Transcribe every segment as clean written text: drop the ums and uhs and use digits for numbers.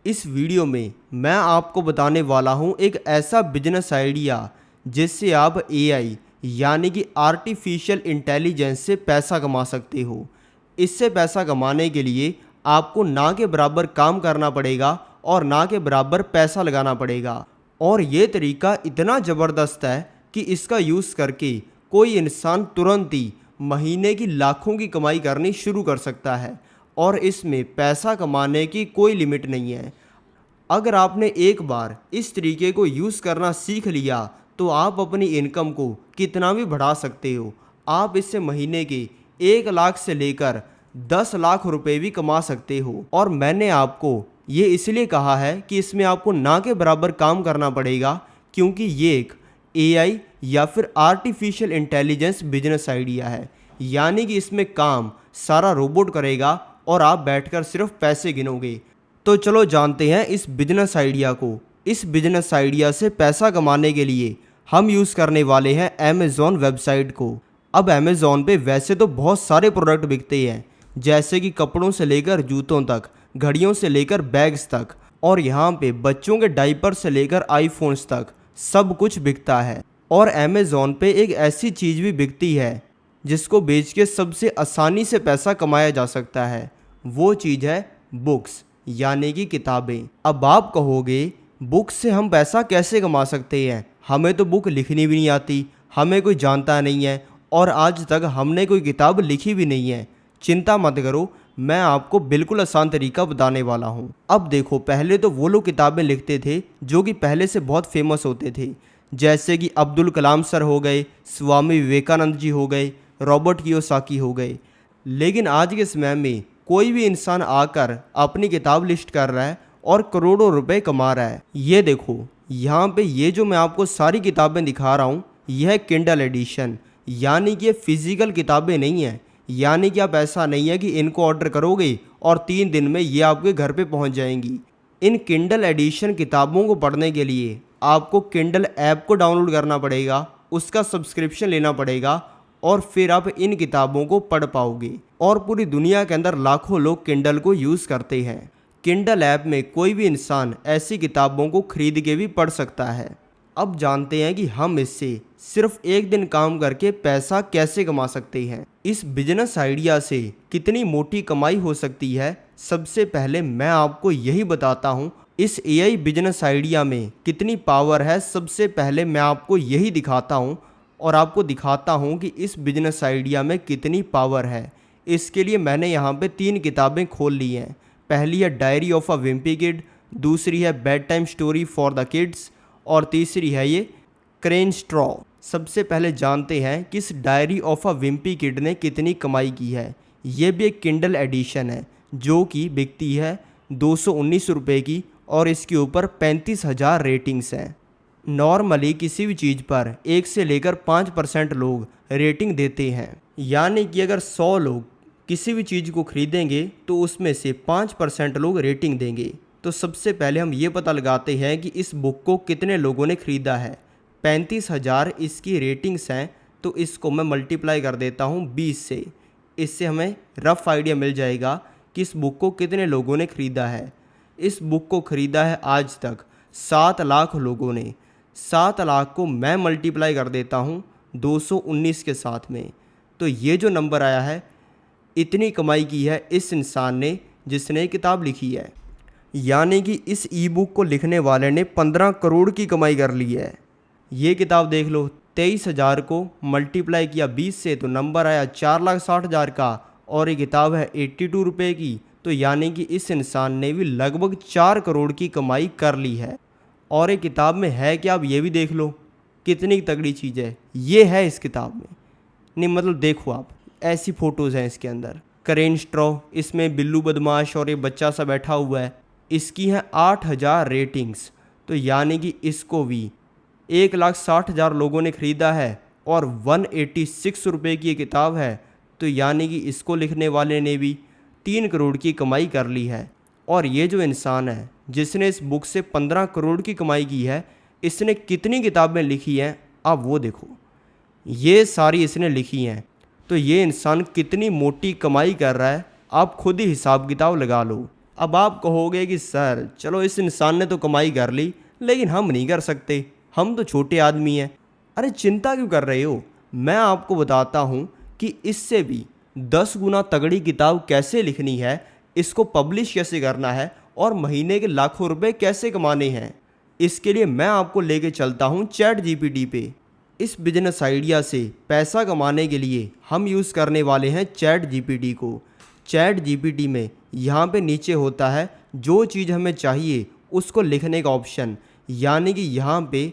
इस वीडियो में मैं आपको बताने वाला हूं एक ऐसा बिजनेस आइडिया जिससे आप एआई यानी कि आर्टिफिशियल इंटेलिजेंस से पैसा कमा सकते हो। इससे पैसा कमाने के लिए आपको ना के बराबर काम करना पड़ेगा और ना के बराबर पैसा लगाना पड़ेगा। और ये तरीका इतना ज़बरदस्त है कि इसका यूज़ करके कोई इंसान तुरंत ही महीने की लाखों की कमाई करनी शुरू कर सकता है और इसमें पैसा कमाने की कोई लिमिट नहीं है। अगर आपने एक बार इस तरीके को यूज़ करना सीख लिया तो आप अपनी इनकम को कितना भी बढ़ा सकते हो। आप इससे महीने के 1 लाख से लेकर 10 लाख रुपए भी कमा सकते हो। और मैंने आपको ये इसलिए कहा है कि इसमें आपको ना के बराबर काम करना पड़ेगा, क्योंकि ये एक एआई या फिर आर्टिफिशियल इंटेलिजेंस बिजनेस आइडिया है। यानी कि इसमें काम सारा रोबोट करेगा और आप बैठकर सिर्फ पैसे गिनोगे। तो चलो जानते हैं इस बिजनेस आइडिया को। इस बिजनेस आइडिया से पैसा कमाने के लिए हम यूज़ करने वाले हैं अमेज़ॉन वेबसाइट को। अब अमेज़ॉन पे वैसे तो बहुत सारे प्रोडक्ट बिकते हैं, जैसे कि कपड़ों से लेकर जूतों तक, घड़ियों से लेकर बैग्स तक, और यहाँ पे बच्चों के डायपर से लेकर आईफोन्स तक सब कुछ बिकता है। और अमेज़ॉन पे एक ऐसी चीज़ भी बिकती है जिसको बेच के सबसे आसानी से पैसा कमाया जा सकता है। वो चीज़ है बुक्स यानी कि किताबें। अब आप कहोगे बुक से हम पैसा कैसे कमा सकते हैं, हमें तो बुक लिखनी भी नहीं आती, हमें कोई जानता नहीं है और आज तक हमने कोई किताब लिखी भी नहीं है। चिंता मत करो, मैं आपको बिल्कुल आसान तरीका बताने वाला हूँ। अब देखो, पहले तो वो लोग किताबें लिखते थे जो कि पहले से बहुत फेमस होते थे, जैसे कि अब्दुल कलाम सर हो गए, स्वामी विवेकानंद जी हो गए, रॉबर्ट कियोसाकी हो गए। लेकिन आज के समय में कोई भी इंसान आकर अपनी किताब लिस्ट कर रहा है और करोड़ों रुपए कमा रहा है। ये देखो, यहाँ पे ये जो मैं आपको सारी किताबें दिखा रहा हूँ, यह है किंडल एडिशन, यानी कि ये फिजिकल किताबें नहीं है। यानी कि आप ऐसा नहीं है कि इनको ऑर्डर करोगे और 3 दिन में ये आपके घर पे पहुँच जाएंगी। इन किंडल एडिशन किताबों को पढ़ने के लिए आपको किंडल ऐप को डाउनलोड करना पड़ेगा, उसका सब्सक्रिप्शन लेना पड़ेगा और फिर आप इन किताबों को पढ़ पाओगे। और पूरी दुनिया के अंदर लाखों लोग किंडल को यूज़ करते हैं। किंडल ऐप में कोई भी इंसान ऐसी किताबों को खरीद के भी पढ़ सकता है। अब जानते हैं कि हम इससे सिर्फ एक दिन काम करके पैसा कैसे कमा सकते हैं। इस बिजनेस आइडिया से कितनी मोटी कमाई हो सकती है, सबसे पहले मैं आपको यही बताता हूँ। इस एआई बिजनेस आइडिया में कितनी पावर है, सबसे पहले मैं आपको यही दिखाता हूँ और आपको दिखाता हूँ कि इस बिजनेस आइडिया में कितनी पावर है। इसके लिए मैंने यहाँ पे 3 किताबें खोल ली हैं। पहली है diary of a Wimpy kid, दूसरी है bed time story for the kids और तीसरी है ये क्रेन स्ट्रॉ। सबसे पहले जानते हैं कि इस diary of a Wimpy kid ने कितनी कमाई की है। ये भी एक किंडल एडिशन है जो कि बिकती है 219 रुपये की और इसके ऊपर 35,000 रेटिंग्स हैं। नॉर्मली किसी भी चीज़ पर 1 से लेकर 5% लोग रेटिंग देते हैं। यानी कि अगर 100 लोग किसी भी चीज़ को खरीदेंगे तो उसमें से 5% लोग रेटिंग देंगे। तो सबसे पहले हम ये पता लगाते हैं कि इस बुक को कितने लोगों ने ख़रीदा है। 35,000 इसकी रेटिंग्स हैं, तो इसको मैं मल्टीप्लाई कर देता हूँ 20 से। इससे हमें रफ़ आइडिया मिल जाएगा कि इस बुक को कितने लोगों ने ख़रीदा है। इस बुक को ख़रीदा है आज तक 7 लाख लोगों ने। 7 लाख को मैं मल्टीप्लाई कर देता हूँ 219 के साथ में, तो ये जो नंबर आया है, इतनी कमाई की है इस इंसान ने जिसने किताब लिखी है। यानी कि इस ई बुक को लिखने वाले ने 15 करोड़ की कमाई कर ली है। ये किताब देख लो, 23,000 को मल्टीप्लाई किया 20 से तो नंबर आया 4,60,000 का, और ये किताब है 82 रुपये की। तो यानी कि इस इंसान ने भी लगभग 4 करोड़ की कमाई कर ली है। और ये किताब में है क्या, आप ये भी देख लो कितनी तगड़ी चीज़ है ये है इस किताब में। नहीं मतलब देखो आप, ऐसी फ़ोटोज़ हैं इसके अंदर। करेन स्ट्रॉ, इसमें बिल्लू बदमाश और ये बच्चा सा बैठा हुआ है। इसकी हैं 8,000 रेटिंग्स। तो यानी कि इसको भी 1,60,000 लोगों ने ख़रीदा है और 186 रुपये की ये किताब है। तो यानी कि इसको लिखने वाले ने भी 3 करोड़ की कमाई कर ली है। और ये जो इंसान है जिसने इस बुक से 15 करोड़ की कमाई की है, इसने कितनी किताबें लिखी हैं आप वो देखो। ये सारी इसने लिखी हैं। तो ये इंसान कितनी मोटी कमाई कर रहा है, आप खुद ही हिसाब किताब लगा लो। अब आप कहोगे कि सर चलो इस इंसान ने तो कमाई कर ली, लेकिन हम नहीं कर सकते, हम तो छोटे आदमी हैं। अरे चिंता क्यों कर रहे हो, मैं आपको बताता हूँ कि इससे भी 10 गुना तगड़ी किताब कैसे लिखनी है, इसको पब्लिश कैसे करना है और महीने के लाखों रुपए कैसे कमाने हैं। इसके लिए मैं आपको लेके चलता हूँ चैट जीपीटी पे। इस बिजनेस आइडिया से पैसा कमाने के लिए हम यूज़ करने वाले हैं चैट जीपीटी को। चैट जीपीटी में यहाँ पे नीचे होता है जो चीज़ हमें चाहिए उसको लिखने का ऑप्शन, यानी कि यहाँ पे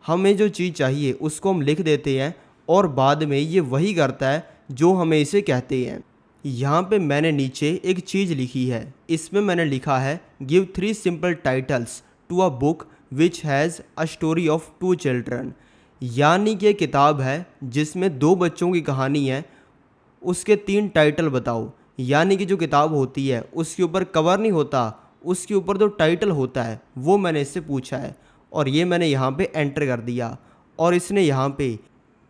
हमें जो चीज़ चाहिए उसको हम लिख देते हैं और बाद में ये वही करता है जो हमें इसे कहते हैं। यहाँ पे मैंने नीचे एक चीज़ लिखी है, इसमें मैंने लिखा है give 3 simple titles to a book which has a story of 2 children. यानी कि एक किताब है जिसमें 2 बच्चों की कहानी है, उसके 3 टाइटल बताओ। यानी कि जो किताब होती है उसके ऊपर कवर नहीं होता, उसके ऊपर जो टाइटल होता है वो मैंने इससे पूछा है और ये मैंने यहाँ पे एंटर कर दिया और इसने यहाँ पे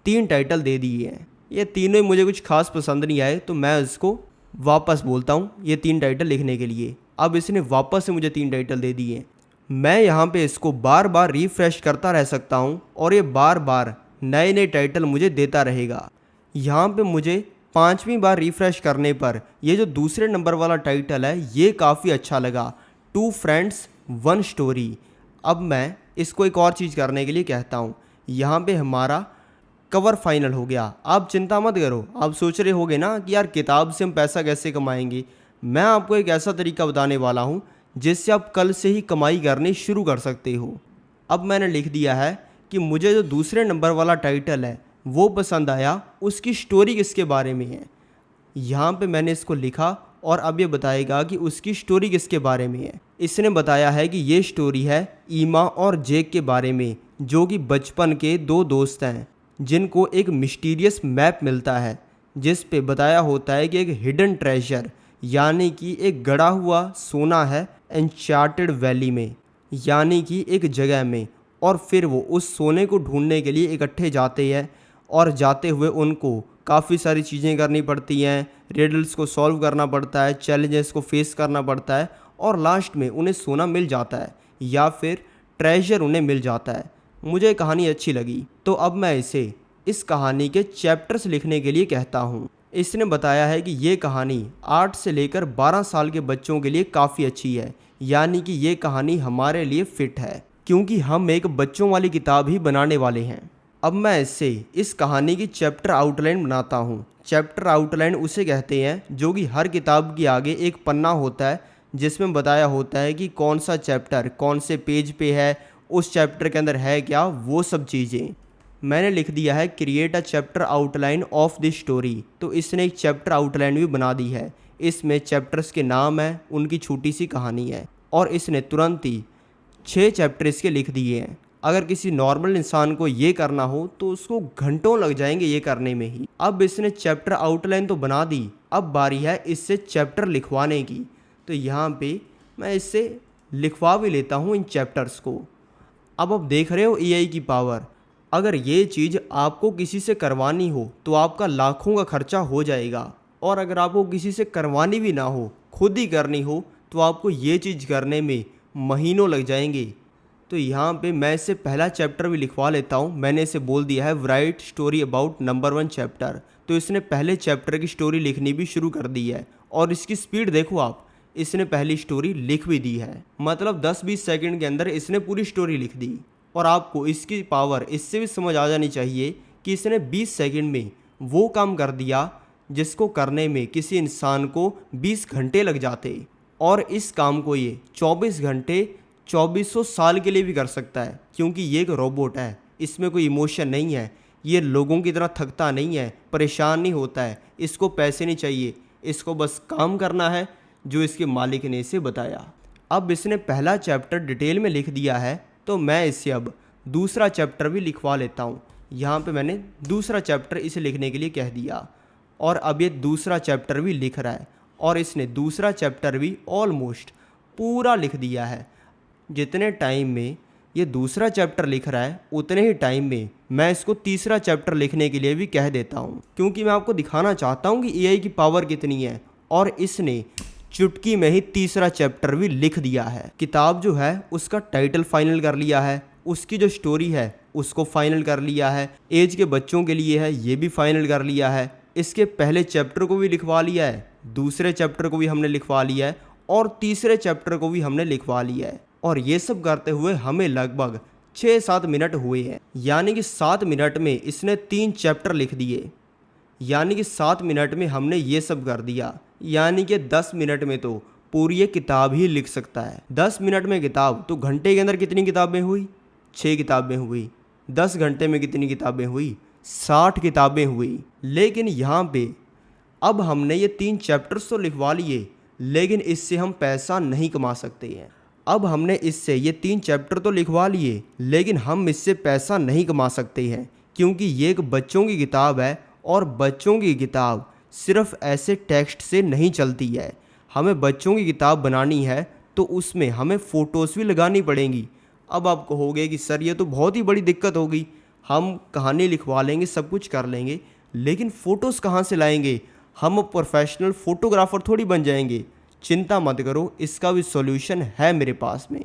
3 टाइटल दे दिए हैं। ये तीनों ही मुझे कुछ खास पसंद नहीं आए तो मैं इसको वापस बोलता हूँ ये 3 टाइटल लिखने के लिए। अब इसने वापस से मुझे 3 टाइटल दे दिए। मैं यहाँ पे इसको बार बार रिफ़्रेश करता रह सकता हूँ और ये बार बार नए नए टाइटल मुझे देता रहेगा। यहाँ पे मुझे 5वीं बार रिफ़्रेश करने पर ये जो दूसरे नंबर वाला टाइटल है ये काफ़ी अच्छा लगा, 2 फ्रेंड्स 1 स्टोरी। अब मैं इसको एक और चीज़ करने के लिए कहता हूँ। यहाँ पे हमारा कवर फाइनल हो गया। आप चिंता मत करो, आप सोच रहे होगे ना कि यार किताब से हम पैसा कैसे कमाएंगे। मैं आपको एक ऐसा तरीका बताने वाला हूँ जिससे आप कल से ही कमाई करनी शुरू कर सकते हो। अब मैंने लिख दिया है कि मुझे जो दूसरे नंबर वाला टाइटल है वो पसंद आया, उसकी स्टोरी किसके बारे में है। यहाँ पे मैंने इसको लिखा और अब ये बताएगा कि उसकी स्टोरी किसके बारे में है। इसने बताया है कि ये स्टोरी है ईमा और जेक के बारे में, जो कि बचपन के 2 दोस्त हैं जिनको एक मिस्टीरियस मैप मिलता है जिस पे बताया होता है कि एक हिडन ट्रेजर यानी कि एक गड़ा हुआ सोना है एन्चार्टेड वैली में, यानी कि एक जगह में। और फिर वो उस सोने को ढूंढने के लिए इकट्ठे जाते हैं और जाते हुए उनको काफ़ी सारी चीज़ें करनी पड़ती हैं, रिडल्स को सॉल्व करना पड़ता है, चैलेंजेस को फेस करना पड़ता है और लास्ट में उन्हें सोना मिल जाता है या फिर ट्रेजर उन्हें मिल जाता है। मुझे कहानी अच्छी लगी तो अब मैं इसे इस कहानी के चैप्टर्स लिखने के लिए कहता हूँ। इसने बताया है कि ये कहानी 8 से लेकर 12 साल के बच्चों के लिए काफ़ी अच्छी है, यानी कि ये कहानी हमारे लिए फ़िट है क्योंकि हम एक बच्चों वाली किताब ही बनाने वाले हैं। अब मैं इससे इस कहानी की चैप्टर आउटलाइन बनाता हूँ। चैप्टर आउटलाइन उसे कहते हैं जो कि हर किताब के आगे एक पन्ना होता है जिसमें बताया होता है कि कौन सा चैप्टर कौन से पेज पे है, उस चैप्टर के अंदर है क्या, वो सब चीज़ें। मैंने लिख दिया है create a chapter outline of this story. तो इसने एक चैप्टर आउटलाइन भी बना दी है। इसमें चैप्टर्स के नाम है, उनकी छोटी सी कहानी है और इसने तुरंत ही 6 चैप्टर इसके लिख दिए हैं। अगर किसी नॉर्मल इंसान को ये करना हो तो उसको घंटों लग जाएंगे ये करने में ही। अब इसने चैप्टर आउटलाइन तो बना दी, अब बारी है इससे चैप्टर लिखवाने की। तो यहाँ पे मैं इससे लिखवा भी लेता हूँ इन चैप्टर्स को। अब आप देख रहे हो एआई की पावर। अगर ये चीज़ आपको किसी से करवानी हो तो आपका लाखों का खर्चा हो जाएगा, और अगर आपको किसी से करवानी भी ना हो, खुद ही करनी हो, तो आपको ये चीज़ करने में महीनों लग जाएंगे। तो यहाँ पे मैं इससे पहला चैप्टर भी लिखवा लेता हूँ। मैंने इसे बोल दिया है right story about number 1 chapter. तो इसने पहले चैप्टर की स्टोरी लिखनी भी शुरू कर दी है और इसकी स्पीड देखो आप, इसने पहली स्टोरी लिख भी दी है। मतलब 10-20 सेकंड के अंदर इसने पूरी स्टोरी लिख दी। और आपको इसकी पावर इससे भी समझ आ जानी चाहिए कि इसने 20 सेकंड में वो काम कर दिया जिसको करने में किसी इंसान को 20 घंटे लग जाते, और इस काम को ये 24 घंटे 2400 साल के लिए भी कर सकता है क्योंकि ये एक रोबोट है, इसमें कोई इमोशन नहीं है, ये लोगों की तरह थकता नहीं है, परेशान नहीं होता है, इसको पैसे नहीं चाहिए, इसको बस काम करना है जो इसके मालिक ने इसे बताया। अब इसने पहला चैप्टर डिटेल में लिख दिया है तो मैं इसे अब दूसरा चैप्टर भी लिखवा लेता हूँ। यहाँ पे मैंने दूसरा चैप्टर इसे लिखने के लिए कह दिया और अब ये दूसरा चैप्टर भी लिख रहा है और इसने दूसरा चैप्टर भी ऑलमोस्ट पूरा लिख दिया है। जितने टाइम में ये दूसरा चैप्टर लिख रहा है उतने ही टाइम में मैं इसको तीसरा चैप्टर लिखने के लिए भी कह देता हूँ, क्योंकि मैं आपको दिखाना चाहता हूँ कि एआई की पावर कितनी है। और इसने चुटकी में ही तीसरा चैप्टर भी लिख दिया है। किताब जो है उसका टाइटल फाइनल कर लिया है, उसकी जो स्टोरी है उसको फाइनल कर लिया है, एज के बच्चों के लिए है ये भी फाइनल कर लिया है, इसके पहले चैप्टर को भी लिखवा लिया है, दूसरे चैप्टर को भी हमने लिखवा लिया है और तीसरे चैप्टर को भी हमने लिखवा लिया है। और ये सब करते हुए हमें लगभग 6-7 मिनट हुए हैं, यानी कि 7 मिनट में इसने 3 चैप्टर लिख दिए, यानी कि 7 मिनट में हमने ये सब कर दिया, यानी कि 10 मिनट में तो पूरी ये किताब ही लिख सकता है। 10 मिनट में किताब, तो घंटे के अंदर कितनी किताबें हुई? 6 किताबें हुई। 10 घंटे में कितनी किताबें हुई? 60 किताबें हुई। लेकिन यहाँ पे अब हमने ये 3 चैप्टर्स तो लिखवा लिए, लेकिन इससे हम पैसा नहीं कमा सकते हैं। अब हमने इससे ये 3 चैप्टर तो लिखवा लिए, लेकिन हम इससे पैसा नहीं कमा सकते हैं, क्योंकि ये एक बच्चों की किताब है और बच्चों की किताब सिर्फ ऐसे टेक्स्ट से नहीं चलती है। हमें बच्चों की किताब बनानी है तो उसमें हमें फ़ोटोज़ भी लगानी पड़ेंगी। अब आप कहोगे कि सर ये तो बहुत ही बड़ी दिक्कत होगी, हम कहानी लिखवा लेंगे, सब कुछ कर लेंगे, लेकिन फ़ोटोज़ कहाँ से लाएंगे? हम प्रोफेशनल फ़ोटोग्राफ़र थोड़ी बन जाएंगे। चिंता मत करो, इसका भी सॉल्यूशन है मेरे पास में।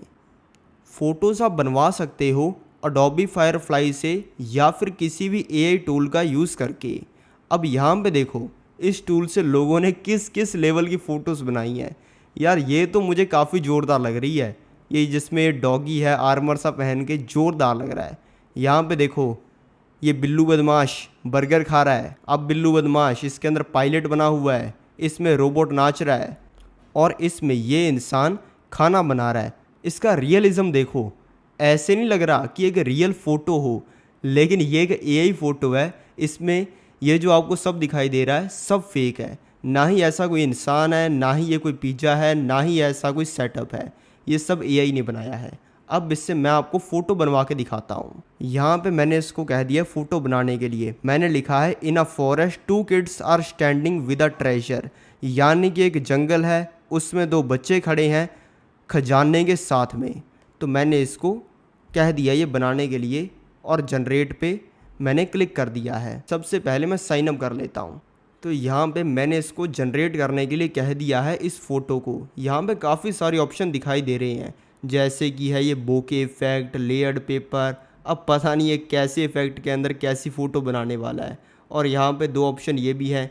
फ़ोटोज़ आप बनवा सकते हो अडोबी फायरफ्लाई से या फिर किसी भी एआई टूल का यूज़ करके। अब यहाँ पे देखो, इस टूल से लोगों ने किस किस लेवल की फ़ोटोज़ बनाई हैं यार, ये तो मुझे काफ़ी ज़ोरदार लग रही है। ये जिसमें डॉगी है आर्मर सा पहन के, ज़ोरदार लग रहा है। यहाँ पे देखो, ये बिल्लू बदमाश बर्गर खा रहा है। अब बिल्लू बदमाश, इसके अंदर पायलट बना हुआ है, इसमें रोबोट नाच रहा है और इसमें ये इंसान खाना बना रहा है। इसका रियलिज़म देखो, ऐसे नहीं लग रहा कि एक रियल फ़ोटो हो, लेकिन ये एक एआई फ़ोटो है। इसमें ये जो आपको सब दिखाई दे रहा है सब फेक है, ना ही ऐसा कोई इंसान है, ना ही ये कोई पिज़्ज़ा है, ना ही ऐसा कोई सेटअप है। ये सब एआई ने बनाया है। अब इससे मैं आपको फ़ोटो बनवा के दिखाता हूँ। यहाँ पे मैंने इसको कह दिया फ़ोटो बनाने के लिए, मैंने लिखा है in a forest 2 kids are standing with a treasure, यानी कि एक जंगल है, उसमें 2 बच्चे खड़े हैं खजाने के साथ में। तो मैंने इसको कह दिया ये बनाने के लिए और जनरेट पे मैंने क्लिक कर दिया है। सबसे पहले मैं साइन अप कर लेता हूँ। तो यहाँ पे मैंने इसको जनरेट करने के लिए कह दिया है इस फ़ोटो को। यहाँ पे काफ़ी सारे ऑप्शन दिखाई दे रहे हैं, जैसे कि है ये बोके इफ़ेक्ट, लेयर्ड पेपर। अब पता नहीं है कैसे इफ़ेक्ट के अंदर कैसी फ़ोटो बनाने वाला है। और यहाँ पे 2 ऑप्शन ये भी है,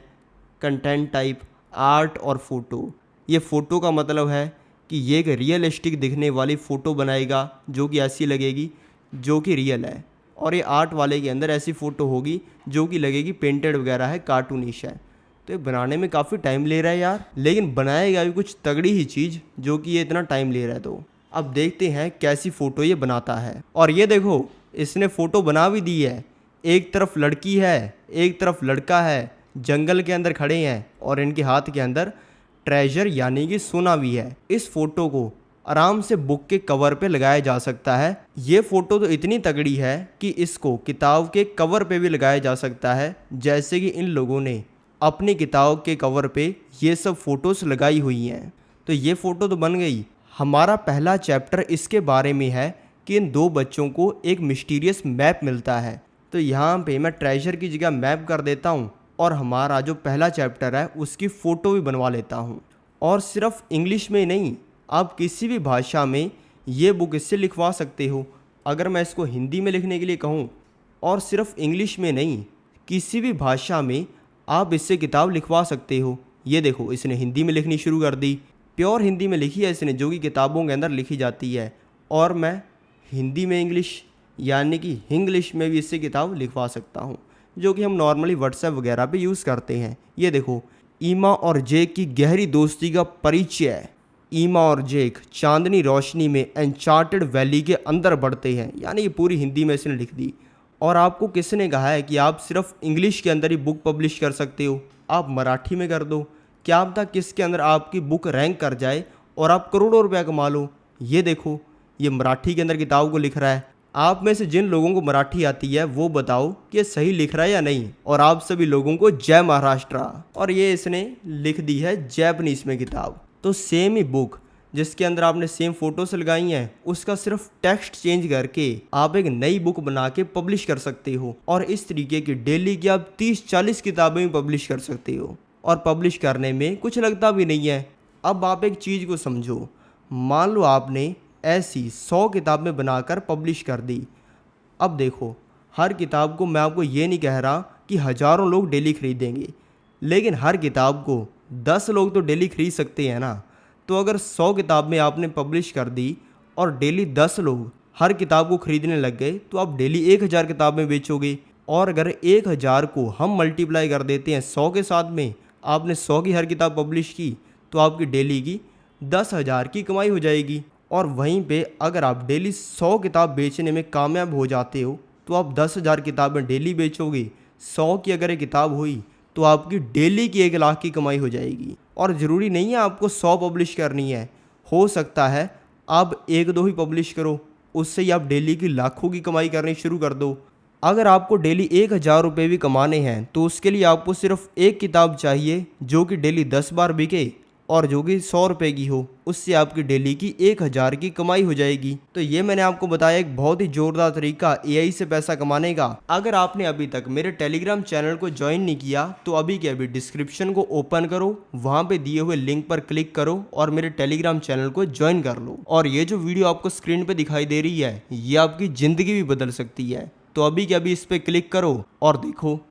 कंटेंट टाइप, आर्ट और फ़ोटो। ये फ़ोटो का मतलब है कि ये एक रियलिस्टिक दिखने वाली फ़ोटो बनाएगा, जो कि ऐसी लगेगी जो कि रियल है। और ये आर्ट वाले के अंदर ऐसी फ़ोटो होगी जो कि लगेगी पेंटेड वगैरह है, कार्टूनिश है। तो ये बनाने में काफ़ी टाइम ले रहा है यार, लेकिन बनाएगा भी कुछ तगड़ी ही चीज़ जो कि ये इतना टाइम ले रहा है। तो अब देखते हैं कैसी फ़ोटो ये बनाता है। और ये देखो, इसने फ़ोटो बना भी दी है। एक तरफ लड़की है, एक तरफ लड़का है, जंगल के अंदर खड़े हैं और इनके हाथ के अंदर ट्रेजर यानी कि सोना भी है। इस फ़ोटो को आराम से बुक के कवर पे लगाया जा सकता है। ये फ़ोटो तो इतनी तगड़ी है कि इसको किताब के कवर पे भी लगाया जा सकता है, जैसे कि इन लोगों ने अपनी किताब के कवर पे ये सब फ़ोटोज़ लगाई हुई हैं। तो ये फ़ोटो तो बन गई। हमारा पहला चैप्टर इसके बारे में है कि इन 2 बच्चों को एक मिस्टीरियस मैप मिलता है। तो यहाँ पे मैं ट्रेजर की जगह मैप कर देता हूँ और हमारा जो पहला चैप्टर है उसकी फ़ोटो भी बनवा लेता हूँ। और सिर्फ इंग्लिश में नहीं, आप किसी भी भाषा में ये बुक इससे लिखवा सकते हो। अगर मैं इसको हिंदी में लिखने के लिए कहूँ, और सिर्फ इंग्लिश में नहीं, किसी भी भाषा में आप इससे किताब लिखवा सकते हो। ये देखो, इसने हिंदी में लिखनी शुरू कर दी, प्योर हिंदी में लिखी है इसने, जो कि किताबों के अंदर लिखी जाती है। और मैं हिंदी में इंग्लिश यानी कि हिंग्लिश में भी इससे किताब लिखवा सकता हूँ, जो कि हम नॉर्मली व्हाट्सएप वगैरह पे यूज़ करते हैं। ये देखो, ईमा और जेक की गहरी दोस्ती का परिचय। ईमा और जेक चांदनी रोशनी में एन्चार्टेड वैली के अंदर बढ़ते हैं, यानी ये पूरी हिंदी में इसने लिख दी। और आपको किसने कहा है कि आप सिर्फ इंग्लिश के अंदर ही बुक पब्लिश कर सकते हो? आप मराठी में कर दो, क्या पता किसके अंदर आपकी बुक रैंक कर जाए और आप करोड़ों रुपया कमा लो। ये देखो, ये मराठी के अंदर किताब को लिख रहा है। आप में से जिन लोगों को मराठी आती है वो बताओ कि ये सही लिख रहा है या नहीं। और आप सभी लोगों को जय महाराष्ट्र। और ये इसने लिख दी है जैपनीज में किताब। तो सेम ही बुक जिसके अंदर आपने सेम फोटोस लगाई हैं, उसका सिर्फ टेक्स्ट चेंज करके आप एक नई बुक बना के पब्लिश कर सकते हो। और इस तरीके की डेली की आप 30-40 किताबें भी पब्लिश कर सकते हो। और पब्लिश करने में कुछ लगता भी नहीं है, अब आप एक चीज़ को समझो, मान लो आपने ऐसी 100 किताबें बनाकर पब्लिश कर दी। अब देखो, हर किताब को मैं आपको ये नहीं कह रहा कि हज़ारों लोग डेली खरीदेंगे, लेकिन हर किताब को 10 लोग तो डेली खरीद सकते हैं ना। तो अगर 100 किताबें आपने पब्लिश कर दी और डेली 10 लोग हर किताब को खरीदने लग गए, तो आप डेली 1000 किताबें बेचोगे। और अगर 1000 को हम मल्टीप्लाई कर देते हैं 100 के साथ में, आपने 100 की हर किताब पब्लिश की, तो आपकी डेली की 10,000 की कमाई हो जाएगी। और वहीं पे अगर आप डेली 100 किताब बेचने में कामयाब हो जाते हो, तो आप 10,000 किताबें डेली बेचोगे। 100 की अगर एक किताब हुई, तो आपकी डेली की 1 लाख की कमाई हो जाएगी। और ज़रूरी नहीं है आपको 100 पब्लिश करनी है, हो सकता है आप 1-2 ही पब्लिश करो, उससे ही आप डेली की लाखों की कमाई करनी शुरू कर दो। अगर आपको डेली 1000 रुपये भी कमाने हैं, तो उसके लिए आपको सिर्फ एक किताब चाहिए जो कि डेली 10 बार बिके और जो कि 100 रुपये की हो। उससे आपकी डेली की 1000 की कमाई हो जाएगी। तो ये मैंने आपको बताया एक बहुत ही जोरदार तरीका एआई से पैसा कमाने का। अगर आपने अभी तक मेरे टेलीग्राम चैनल को ज्वाइन नहीं किया, तो अभी के अभी डिस्क्रिप्शन को ओपन करो, वहाँ पे दिए हुए लिंक पर क्लिक करो और मेरे टेलीग्राम चैनल को ज्वाइन कर लो। और ये जो वीडियो आपको स्क्रीन पे दिखाई दे रही है, ये आपकी ज़िंदगी भी बदल सकती है। तो अभी के अभी इस पर क्लिक करो और देखो।